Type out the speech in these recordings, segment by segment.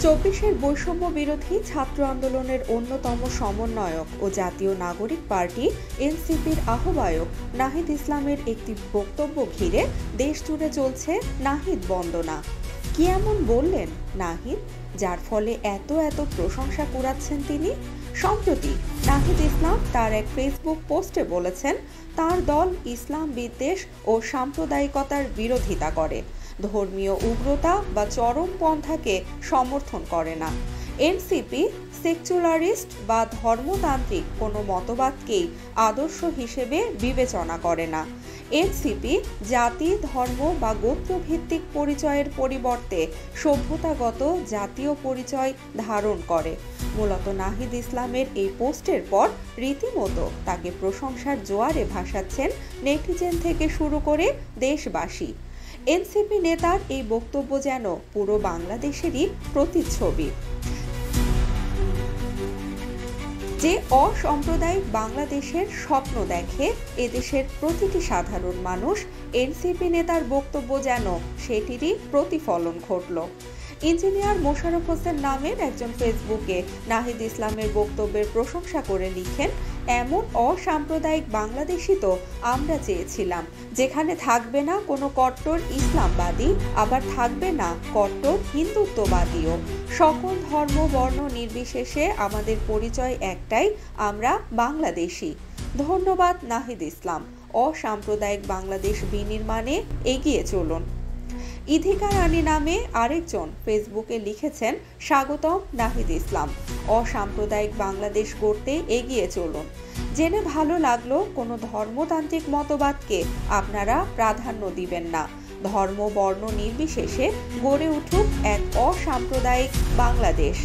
চব্বিশের বৈষম্য বিরোধী ছাত্র আন্দোলনের অন্যতম সমন্বয়ক ও জাতীয় নাগরিক পার্টি এনসিপির আহ্বায়ক নাহিদ ইসলামের একটি বক্তব্য ঘিরে দেশজুড়ে চলছে নাহিদ বন্দনা। কি এমন বললেন নাহিদ যার ফলে এত প্রশংসা কুড়াচ্ছেন তিনি? সম্প্রতি নাহিদ ইসলাম তার এক ফেসবুক পোস্টে বলেছেন, তার দল ইসলাম বিদ্বেষ ও সাম্প্রদায়িকতার বিরোধিতা করে, ধর্মীয় উগ্রতা বা চরমপন্থাকে সমর্থন করে না। এনসিপি সেকুলারিস্ট বা ধর্মতান্ত্রিক কোনো মতবাদকেই আদর্শ হিসেবে বিবেচনা করে না। এনসিপি জাতি, ধর্ম বা গোত্রভিত্তিক পরিচয়ের পরিবর্তে সভ্যতাগত জাতীয় পরিচয় ধারণ করে। মূলত নাহিদ ইসলামের এই পোস্টের পর রীতিমতো তাকে প্রশংসার জোয়ারে ভাসাচ্ছেন নেটিজেন থেকে শুরু করে দেশবাসী। এনসিপি নেতার এই বক্তব্য যেন পুরো বাংলাদেশেরই প্রতিচ্ছবি। যে অসাম্প্রদায়িক বাংলাদেশের স্বপ্ন দেখে এদেশের প্রতিটি সাধারণ মানুষ, এনসিপি নেতার বক্তব্য যেন সেটিরই প্রতিফলন ঘটল। ইঞ্জিনিয়ার মোশাররফ হোসেন নামের একজন ফেসবুকে নাহিদ ইসলামের বক্তব্যের প্রশংসা করে লিখেন, এমন অসাম্প্রদায়িক বাংলাদেশই তো আমরা চেয়েছিলাম, যেখানে থাকবে না কোনো কট্টর ইসলামবাদী, আবার থাকবে না কট্টর হিন্দুত্ববাদীও। সকল ধর্ম বর্ণ নির্বিশেষে আমাদের পরিচয় একটাই, আমরা বাংলাদেশি। ধন্যবাদ নাহিদ ইসলাম। অসাম্প্রদায়িক বাংলাদেশ বিনির্মাণে এগিয়ে চলুন। ইধিকা রানী নামে আরেকজন ফেসবুকে লিখেছেন, স্বাগতম নাহিদ ইসলাম, অসাম্প্রদায়িক বাংলাদেশ গড়তে এগিয়ে চলুন। জেনে ভালো লাগলো কোনো ধর্মতান্ত্রিক মতবাদকে আপনারা প্রাধান্য দিবেন না। ধর্ম বর্ণ নির্বিশেষে গড়ে উঠুক এক অসাম্প্রদায়িক বাংলাদেশ।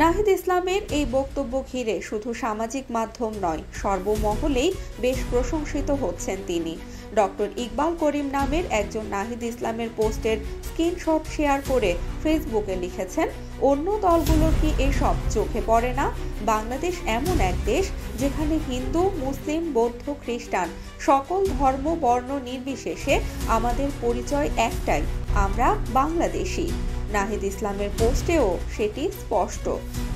নাহিদ ইসলামের এই বক্তব্য ঘিরে শুধু সামাজিক মাধ্যম নয়, সর্বমহলেই বেশ প্রশংসিত হচ্ছেন তিনি। ডক্টর ইকবাল করিম নামের একজন নাহিদ ইসলামের পোস্টের স্ক্রিনশট শেয়ার করে ফেসবুকে লিখেছেন, অন্য দলগুলোর কি এসব চোখে পড়ে না? বাংলাদেশ এমন এক দেশ যেখানে হিন্দু, মুসলিম, বৌদ্ধ, খ্রিস্টান সকল ধর্ম বর্ণ নির্বিশেষে আমাদের পরিচয় একটাই, আমরা বাংলাদেশি। নাহিদ ইসলামের পোস্টেও সেটি স্পষ্ট।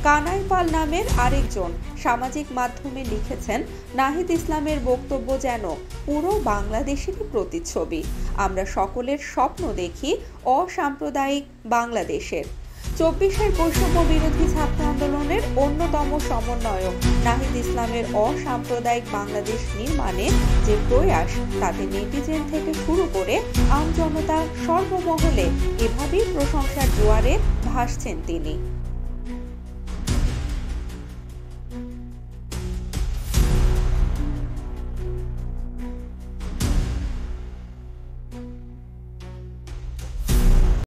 কানাই পাল নামের আরেকজন সামাজিক মাধ্যমে লিখেছেন, নাহিদ ইসলামের বক্তব্য যেন পুরো বাংলাদেশেরই প্রতিচ্ছবি। আমরা সকলের স্বপ্ন দেখি অসাম্প্রদায়িক বাংলাদেশের। চব্বিশের বৈষম্য বিরোধী ছাত্র আন্দোলনের অন্যতম সমন্বয়ক নাহিদ ইসলামের অসাম্প্রদায়িক বাংলাদেশ নির্মাণে যে প্রয়াস, তাতে নেটিজেন থেকে শুরু করে আমজনতা সর্বমহলে এভাবেই প্রশংসার জোয়ারে ভাসছেন তিনি।